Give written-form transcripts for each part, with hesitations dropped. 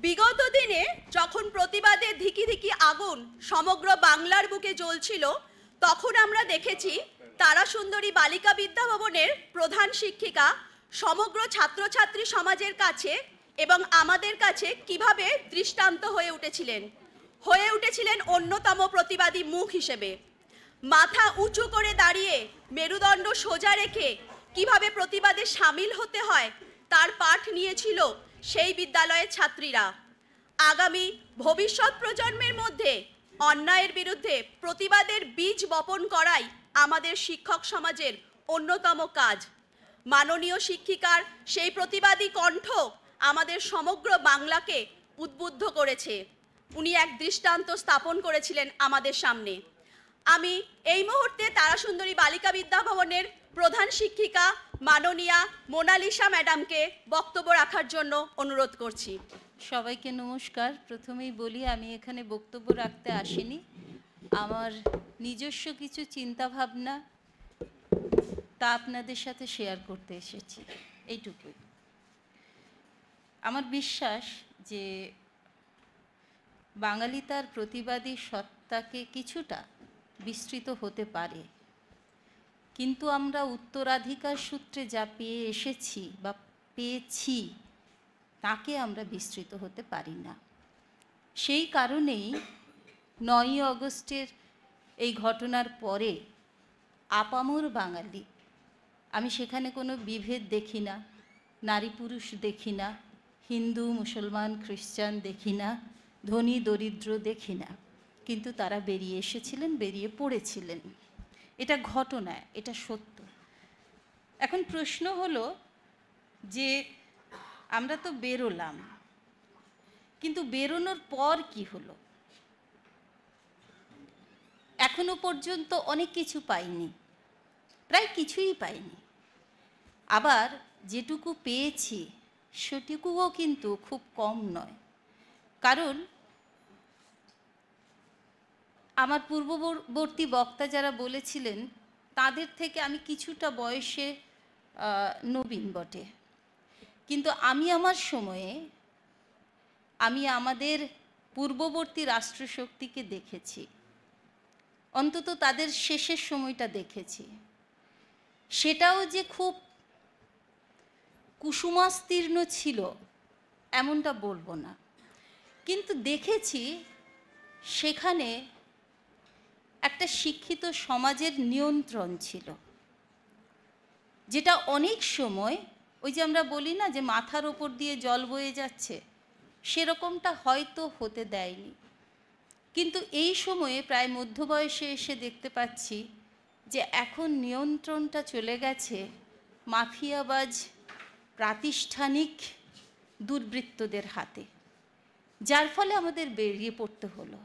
বিগত দিনে যখন প্রতিবাদের ধিকি ধিকি আগুন সমগ্র বাংলার বুকে জ্বলছিল, তখন আমরা দেখেছি তারাসুন্দরী বালিকা বিদ্যাভবনের প্রধান শিক্ষিকা সমগ্র ছাত্রছাত্রী সমাজের কাছে এবং আমাদের কাছে কিভাবে দৃষ্টান্ত হয়ে উঠেছিলেন অন্যতম প্রতিবাদী মুখ হিসেবে। মাথা উঁচু করে দাঁড়িয়ে মেরুদণ্ড সোজা রেখে কিভাবে প্রতিবাদে সামিল হতে হয় তার পাঠ নিয়েছিল সেই বিদ্যালয়ের ছাত্রীরা। আগামী ভবিষ্যৎ প্রজন্মের মধ্যে অন্যায়ের বিরুদ্ধে প্রতিবাদের বীজ বপন করাই আমাদের শিক্ষক সমাজের অন্যতম কাজ। মাননীয় শিক্ষিকার সেই প্রতিবাদী কণ্ঠ আমাদের সমগ্র বাংলাকে উদ্বুদ্ধ করেছে। উনি এক দৃষ্টান্ত স্থাপন করেছিলেন আমাদের সামনে। আমি এই মুহূর্তে তারাসুন্দরী বালিকা বিদ্যাভবনের প্রধান শিক্ষিকা মাননীয়া মোনালিসা ম্যাডামকে বক্তব্য রাখার জন্য অনুরোধ করছি। সবাইকে নমস্কার। প্রথমেই বলি, আমি এখানে বক্তব্য রাখতে আসিনি, আমার নিজস্ব কিছু চিন্তাভাবনা তা আপনাদের সাথে শেয়ার করতে এসেছি, এইটুকুই। আমার বিশ্বাস যে বাঙালি তার প্রতিবাদী সত্তাকে কিছুটা বিস্তৃত হতে পারে, কিন্তু আমরা উত্তরাধিকার সূত্রে যা পেয়ে এসেছি বা পেয়েছি তাকে আমরা বিস্তৃত হতে পারি না। সেই কারণেই 9ই অগস্টের এই ঘটনার পরে আপামর বাঙালি, আমি সেখানে কোনো বিভেদ দেখি না, নারী পুরুষ দেখি না, হিন্দু মুসলমান খ্রিস্টান দেখি না, ধনী দরিদ্র দেখি না, কিন্তু তারা বেরিয়ে এসেছিলেন, বেরিয়ে পড়েছিলেন। এটা ঘটনা, এটা সত্য। এখন প্রশ্ন হলো যে আমরা তো বেরোলাম, কিন্তু বেরোনোর পর কি হলো? এখনো পর্যন্ত অনেক কিছু পাইনি, প্রায় কিছুই পাইনি। আবার যেটুকু পেয়েছি সেটুকুও কিন্তু খুব কম নয়। কারণ আমার পূর্ববর্তী বক্তা যারা বলেছিলেন তাদের থেকে আমি কিছুটা বয়সে নবীন বটে, কিন্তু আমি আমার সময়ে আমি আমাদের পূর্ববর্তী রাষ্ট্রশক্তিকে দেখেছি, অন্তত তাদের শেষের সময়টা দেখেছি। সেটাও যে খুব কুসুমাস্তীর্ণ ছিল এমনটা বলবো না, কিন্তু দেখেছি সেখানে একটা শিক্ষিত সমাজের নিয়ন্ত্রণ ছিল, যেটা অনেক সময় ওই যে আমরা বলি না যে মাথার ওপর দিয়ে জল বয়ে যাচ্ছে, সেরকমটা হয়তো হতে দেয়নি। কিন্তু এই সময়ে প্রায় মধ্যবয়সে এসে দেখতে পাচ্ছি যে এখন নিয়ন্ত্রণটা চলে গেছে মাফিয়াবাজ প্রাতিষ্ঠানিক দুর্বৃত্তদের হাতে, যার ফলে আমাদের বেরিয়ে পড়তে হলো।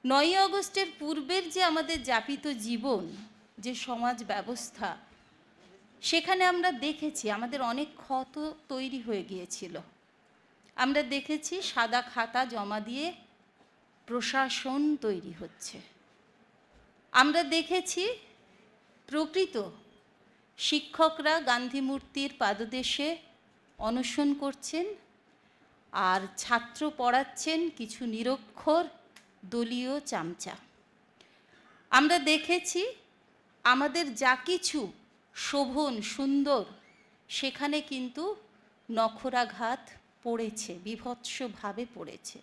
9ই অগস্টের পূর্বের যে আমাদের যাপিত জীবন, যে সমাজ ব্যবস্থা, সেখানে আমরা দেখেছি আমাদের অনেক ক্ষত তৈরি হয়ে গিয়েছিল। আমরা দেখেছি সাদা খাতা জমা দিয়ে প্রশাসন তৈরি হচ্ছে। আমরা দেখেছি প্রকৃত শিক্ষকরা গান্ধী মূর্তির পাদদেশে অনশন করছেন, আর ছাত্র পড়াচ্ছেন কিছু নিরক্ষর দলীয় চামচা। আমরা দেখেছি আমাদের যা কিছু শোভন সুন্দর সেখানে কিন্তু নখরাঘাত পড়েছে, বীভৎসভাবে পড়েছে।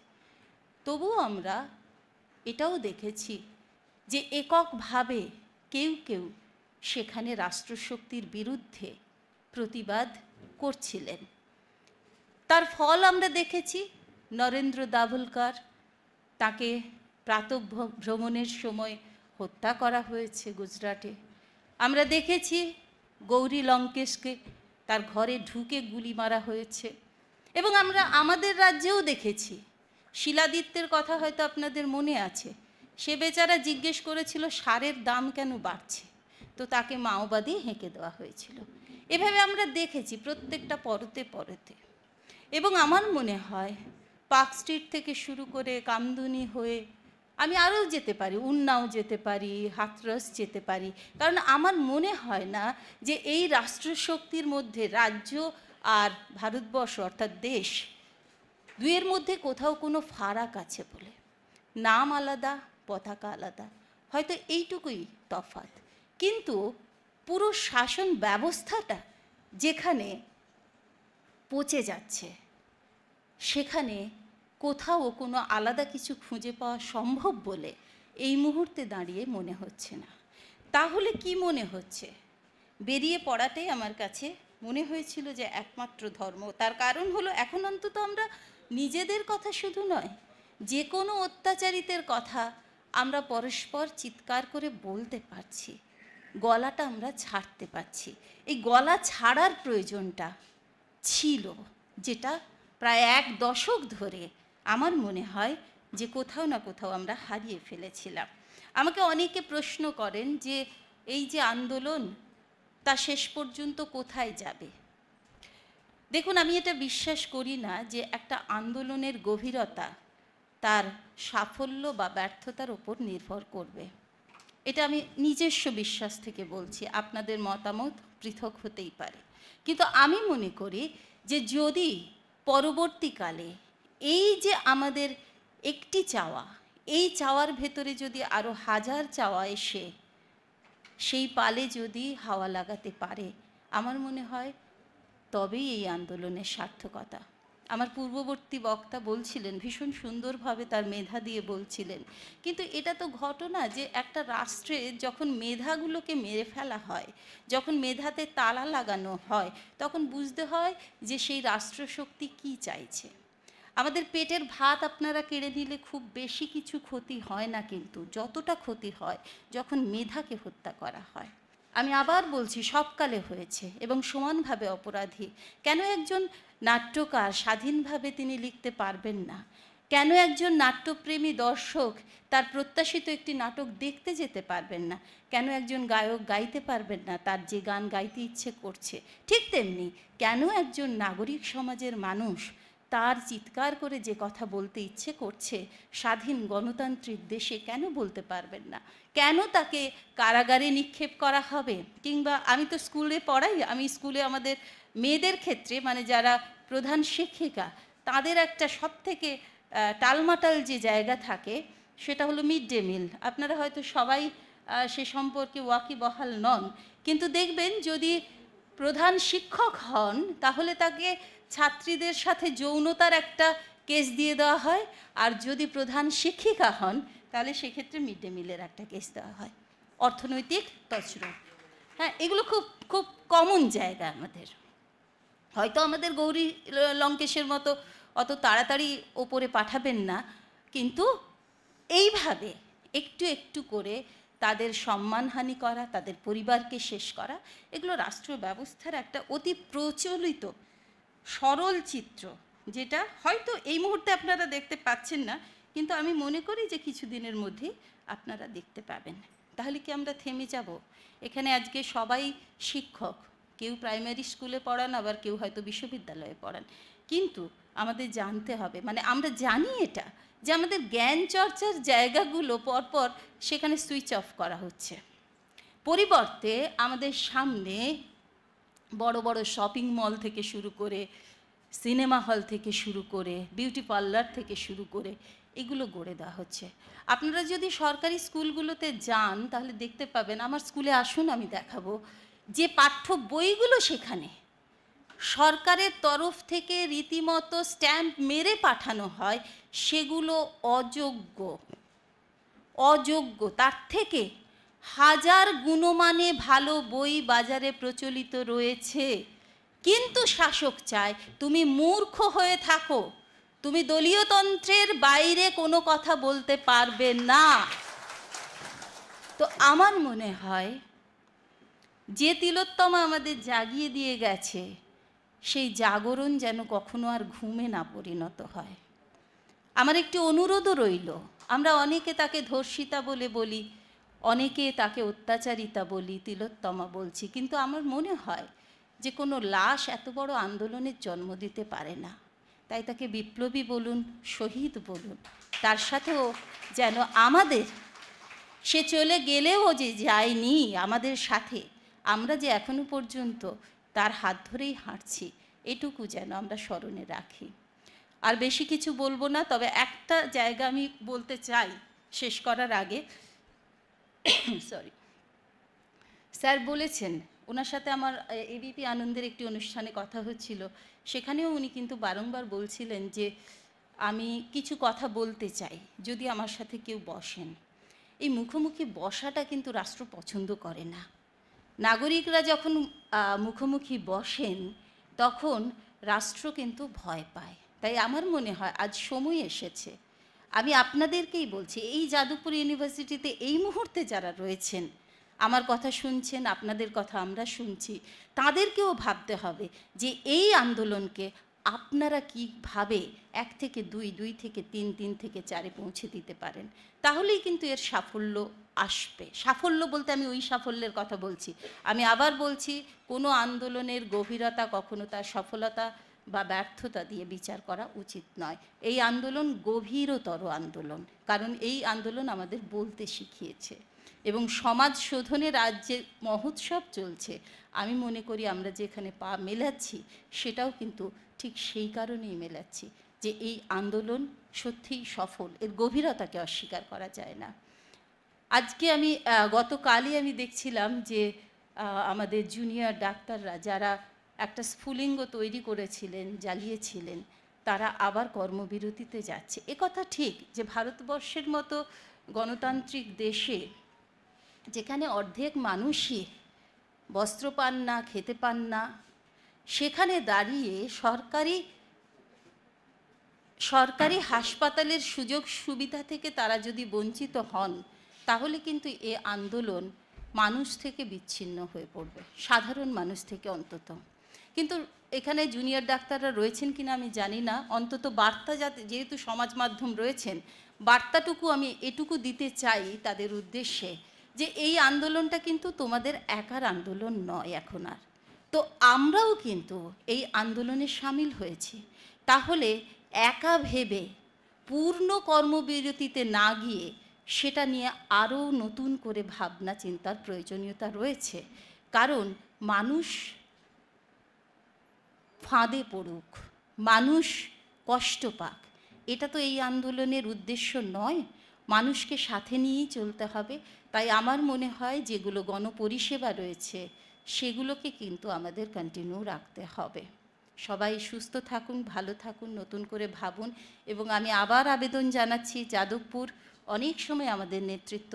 তবুও আমরা এটাও দেখেছি যে এককভাবে কেউ কেউ সেখানে রাষ্ট্রশক্তির বিরুদ্ধে প্রতিবাদ করছিলেন। তার ফল আমরা দেখেছি। নরেন্দ্র দাভোলকর, তাকে প্রাতঃভ্রমণের সময় হত্যা করা হয়েছে গুজরাটে। আমরা দেখেছি গৌরী লঙ্কেশকে তার ঘরে ঢুকে গুলি মারা হয়েছে। এবং আমরা আমাদের রাজ্যেও দেখেছি, শিলাদিত্যের কথা হয়তো আপনাদের মনে আছে, সে বেচারা জিজ্ঞেস করেছিল সারের দাম কেন বাড়ছে, তো তাকে মাওবাদী হেঁকে দেওয়া হয়েছিল। এভাবে আমরা দেখেছি প্রত্যেকটা পরতে পরতে। এবং আমার মনে হয় পার্ক স্ট্রিট থেকে শুরু করে কামদুনি হয়ে আমি আরও যেতে পারি, উন্নাও যেতে পারি, হাথরস যেতে পারি। কারণ আমার মনে হয় না যে এই রাষ্ট্রশক্তির মধ্যে রাজ্য আর ভারতবর্ষ অর্থাৎ দেশ দুয়ের মধ্যে কোথাও কোনো ফারাক আছে বলে। নাম আলাদা, পতাকা আলাদা, হয়তো এইটুকুই তফাৎ। কিন্তু পুরো শাসন ব্যবস্থাটা যেখানে পচে যাচ্ছে, সেখানে কোথাও কোনো আলাদা কিছু খুঁজে পাওয়া সম্ভব বলে এই মুহূর্তে দাঁড়িয়ে মনে হচ্ছে না। তাহলে কি মনে হচ্ছে? বেরিয়ে পড়াটাই আমার কাছে মনে হয়েছিল যে একমাত্র ধর্ম। তার কারণ হলো, এখন অন্তত আমরা নিজেদের কথা শুধু নয়, যে কোনো অত্যাচারিতের কথা আমরা পরস্পর চিৎকার করে বলতে পারছি, গলাটা আমরা ছাড়তে পারছি। এই গলা ছাড়ার প্রয়োজনটা ছিল, যেটা প্রায় 1 দশক ধরে আমার মনে হয় যে কোথাও না কোথাও আমরা হারিয়ে ফেলেছিলাম। আমাকে অনেকে প্রশ্ন করেন যে এই যে আন্দোলন, তা শেষ পর্যন্ত কোথায় যাবে? দেখুন, আমি এটা বিশ্বাস করি না যে একটা আন্দোলনের গভীরতা তার সাফল্য বা ব্যর্থতার উপর নির্ভর করবে। এটা আমি নিজস্ব বিশ্বাস থেকে বলছি, আপনাদের মতামত পৃথক হতেই পারে। কিন্তু আমি মনে করি যে যদি পরবর্তীকালে এই যে আমাদের একটি চাওয়া, এই চাওয়ার ভেতরে যদি আরও 1000 চাওয়া এসে সেই পালে যদি হাওয়া লাগাতে পারে, আমার মনে হয় তবেই এই আন্দোলনের সার্থকতা। আমার পূর্ববর্তী বক্তা বলছিলেন, ভীষণ সুন্দরভাবে তার মেধা দিয়ে বলছিলেন, কিন্তু এটা তো ঘটনা যে একটা রাষ্ট্রে যখন মেধাগুলোকে মেরে ফেলা হয়, যখন মেধাতে তালা লাগানো হয়, তখন বুঝতে হয় যে সেই রাষ্ট্রশক্তি কী চাইছে। আমাদের পেটের ভাত আপনারা কেড়ে নিলে খুব বেশি কিছু ক্ষতি হয় না, কিন্তু যতটা ক্ষতি হয় যখন মেধাকে হত্যা করা হয়। আমি আবার বলছি, সবকালে হয়েছে এবং সমানভাবে অপরাধী। কেন একজন নাট্যকার স্বাধীনভাবে তিনি লিখতে পারবেন না? কেন একজন নাট্যপ্রেমী দর্শক তার প্রত্যাশিত একটি নাটক দেখতে যেতে পারবেন না? কেন একজন গায়ক গাইতে পারবেন না তার যে গান গাইতে ইচ্ছে করছে? ঠিক তেমনি কেন একজন নাগরিক সমাজের মানুষ তার চিৎকার করে যে কথা বলতে ইচ্ছে করছে স্বাধীন গণতান্ত্রিক দেশে কেন বলতে পারবেন না? কেন তাকে কারাগারে নিক্ষেপ করা হবে? কিংবা আমি তো স্কুলে পড়াই, আমি স্কুলে আমাদের মেয়েদের ক্ষেত্রে, মানে যারা প্রধান শিক্ষিকা, তাদের একটা সবথেকে টালমাটাল যে জায়গা থাকে সেটা হলো মিড ডে মিল। আপনারা হয়তো সবাই সে সম্পর্কে ওয়াকিবহাল নন, কিন্তু দেখবেন যদি প্রধান শিক্ষক হন তাহলে তাকে ছাত্রীদের সাথে যৌনতার একটা কেস দিয়ে দেওয়া হয়, আর যদি প্রধান শিক্ষিকা হন তাহলে সেক্ষেত্রে মিড ডে মিলের একটা কেস দেওয়া হয়। অর্থনৈতিক তছরূপ, হ্যাঁ, এগুলো খুব খুব কমন জায়গা আমাদের। হয়তো আমাদের গৌরী লঙ্কেশের মতো অত তাড়াতাড়ি ওপরে পাঠাবেন না, কিন্তু এইভাবে একটু একটু করে তাদের সম্মানহানি করা, তাদের পরিবারকে শেষ করা, এগুলো রাষ্ট্র ব্যবস্থার একটা অতি প্রচলিত সরল চিত্র, যেটা হয়তো এই মুহূর্তে আপনারা দেখতে পাচ্ছেন না, কিন্তু আমি মনে করি যে কিছুদিনের মধ্যেই আপনারা দেখতে পাবেন। তাহলে কি আমরা থেমে যাব? এখানে আজকে সবাই শিক্ষক, কেউ প্রাইমারি স্কুলে পড়ান, আবার কেউ হয়তো বিশ্ববিদ্যালয়ে পড়ান, কিন্তু আমাদের জানতে হবে, মানে আমরা জানি এটা, যে আমাদের জ্ঞান চর্চার জায়গাগুলো পরপর সেখানে সুইচ অফ করা হচ্ছে। পরিবর্তে আমাদের সামনে বড় বড় শপিং মল থেকে শুরু করে, সিনেমা হল থেকে শুরু করে, বিউটি পার্লার থেকে শুরু করে এগুলো গড়ে দেওয়া হচ্ছে। আপনারা যদি সরকারি স্কুলগুলোতে যান তাহলে দেখতে পাবেন, আমার স্কুলে আসুন আমি দেখাবো, যে পাঠ্য বইগুলো সেখানে সরকারের তরফ থেকে রীতিমতো স্ট্যাম্প মেরে পাঠানো হয়, সেগুলো অযোগ্য অযোগ্য। তার থেকে 1000 গুণমানে ভালো বই বাজারে প্রচলিত রয়েছে, কিন্তু শাসক চায় তুমি মূর্খ হয়ে থাকো, তুমি দলীয়তন্ত্রের বাইরে কোনো কথা বলতে পারবে না। তো আমার মনে হয় যে তিলোত্তমা আমাদের জাগিয়ে দিয়ে গেছে, সেই জাগরণ যেন কখনো আর ঘুমে না পরিণত হয়। আমার একটি অনুরোধও রইল, আমরা অনেকে তাকে ধর্ষিতা বলে বলি, অনেকে তাকে অত্যাচারিতা বলি, তিলোত্তমা বলছি, কিন্তু আমার মনে হয় যে কোনো লাশ এত বড় আন্দোলনের জন্ম দিতে পারে না। তাই তাকে বিপ্লবী বলুন, শহীদ বলুন, তার সাথেও যেন আমাদের, সে চলে গেলেও যে যায়নি আমাদের সাথে, আমরা যে এখনো পর্যন্ত তার হাত ধরেই হাঁটছি, এটুকু যেন আমরা স্মরণে রাখি। আর বেশি কিছু বলবো না, তবে একটা জায়গা আমি বলতে চাই শেষ করার আগে। সরি, স্যার বলেছেন, ওনার সাথে আমার এবিপি আনন্দের একটি অনুষ্ঠানে কথা হচ্ছিল, সেখানেও উনি কিন্তু বারংবার বলছিলেন যে আমি কিছু কথা বলতে চাই, যদি আমার সাথে কেউ বসেন। এই মুখোমুখি বসাটা কিন্তু রাষ্ট্র পছন্দ করে না। নাগরিকরা যখন মুখোমুখি বসেন তখন রাষ্ট্র কিন্তু ভয় পায়। তাই আমার মনে হয় আজ সময় এসেছে, আমি আপনাদেরকেই বলছি, এই যাদবপুর ইউনিভার্সিটিতে এই মুহূর্তে যারা রয়েছেন, আমার কথা শুনছেন, আপনাদের কথা আমরা শুনছি, তাদেরকেও ভাবতে হবে যে এই আন্দোলনকে আপনারা কীভাবে 1 থেকে 2, 2 থেকে 3, 3 থেকে 4-এ পৌঁছে দিতে পারেন। তাহলেই কিন্তু এর সাফল্য আসবে। সাফল্য বলতে আমি ওই সাফল্যের কথা বলছি, আমি আবার বলছি, কোনো আন্দোলনের গভীরতা কখনো তার সফলতা বা ব্যর্থতা দিয়ে বিচার করা উচিত নয়। এই আন্দোলন গভীরতর আন্দোলন, কারণ এই আন্দোলন আমাদের বলতে শিখিয়েছে এবং সমাজ শোধনের আজ যে মহোৎসব চলছে, আমি মনে করি আমরা যেখানে পা মেলাচ্ছি সেটাও কিন্তু ঠিক সেই কারণেই মেলাচ্ছি যে এই আন্দোলন সত্যিই সফল, এর গভীরতাকে অস্বীকার করা যায় না। আজকে আমি গতকালই আমি দেখছিলাম যে আমাদের জুনিয়র ডাক্তাররা যারা একটা স্ফুলিঙ্গ তৈরি করেছিলেন, জ্বালিয়েছিলেন, তারা আবার কর্মবিরতিতে যাচ্ছে। একথা ঠিক যে ভারতবর্ষের মতো গণতান্ত্রিক দেশে, যেখানে অর্ধেক মানুষই বস্ত্র পান না, খেতে পান না, সেখানে দাঁড়িয়ে সরকারি হাসপাতালের সুযোগ সুবিধা থেকে তারা যদি বঞ্চিত হন, তাহলে কিন্তু এ আন্দোলন মানুষ থেকে বিচ্ছিন্ন হয়ে পড়বে, সাধারণ মানুষ থেকে অন্তত। কিন্তু এখানে জুনিয়র ডাক্তাররা রয়েছেন কিনা আমি জানি না, অন্তত বার্তা যেহেতু সমাজ মাধ্যম রয়েছেন, বার্তাটুকু আমি এটুকু দিতে চাই তাদের উদ্দেশ্যে যে এই আন্দোলনটা কিন্তু তোমাদের একার আন্দোলন নয় এখন আর। তো আমরাও কিন্তু এই আন্দোলনে সামিল হয়েছি। তাহলে একা ভেবে পূর্ণ কর্মবিরতিতে না গিয়ে সেটা নিয়ে আরও নতুন করে ভাবনা চিন্তার প্রয়োজনীয়তা রয়েছে। কারণ মানুষ ফাঁদে পড়ুক, মানুষ কষ্ট পাক, এটা তো এই আন্দোলনের উদ্দেশ্য নয়। মানুষকে সাথে নিয়েই চলতে হবে। তাই আমার মনে হয় যেগুলো গণপরিষেবা রয়েছে সেগুলোকে কিন্তু আমাদের কন্টিনিউ রাখতে হবে। সবাই সুস্থ থাকুন, ভালো থাকুন, নতুন করে ভাবুন। এবং আমি আবার আবেদন জানাচ্ছি, যাদবপুর অনেক সময় আমাদের নেতৃত্ব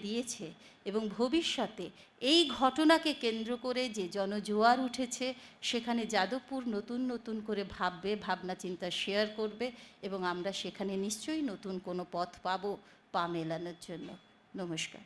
দিয়েছে এবং ভবিষ্যতে এই ঘটনাকে কেন্দ্র করে যে জনজোয়ার উঠেছে, সেখানে যাদবপুর নতুন নতুন করে ভাববে, ভাবনা চিন্তা শেয়ার করবে এবং আমরা সেখানে নিশ্চয়ই নতুন কোনো পথ পাবো পা মেলানোর জন্য। নমস্কার।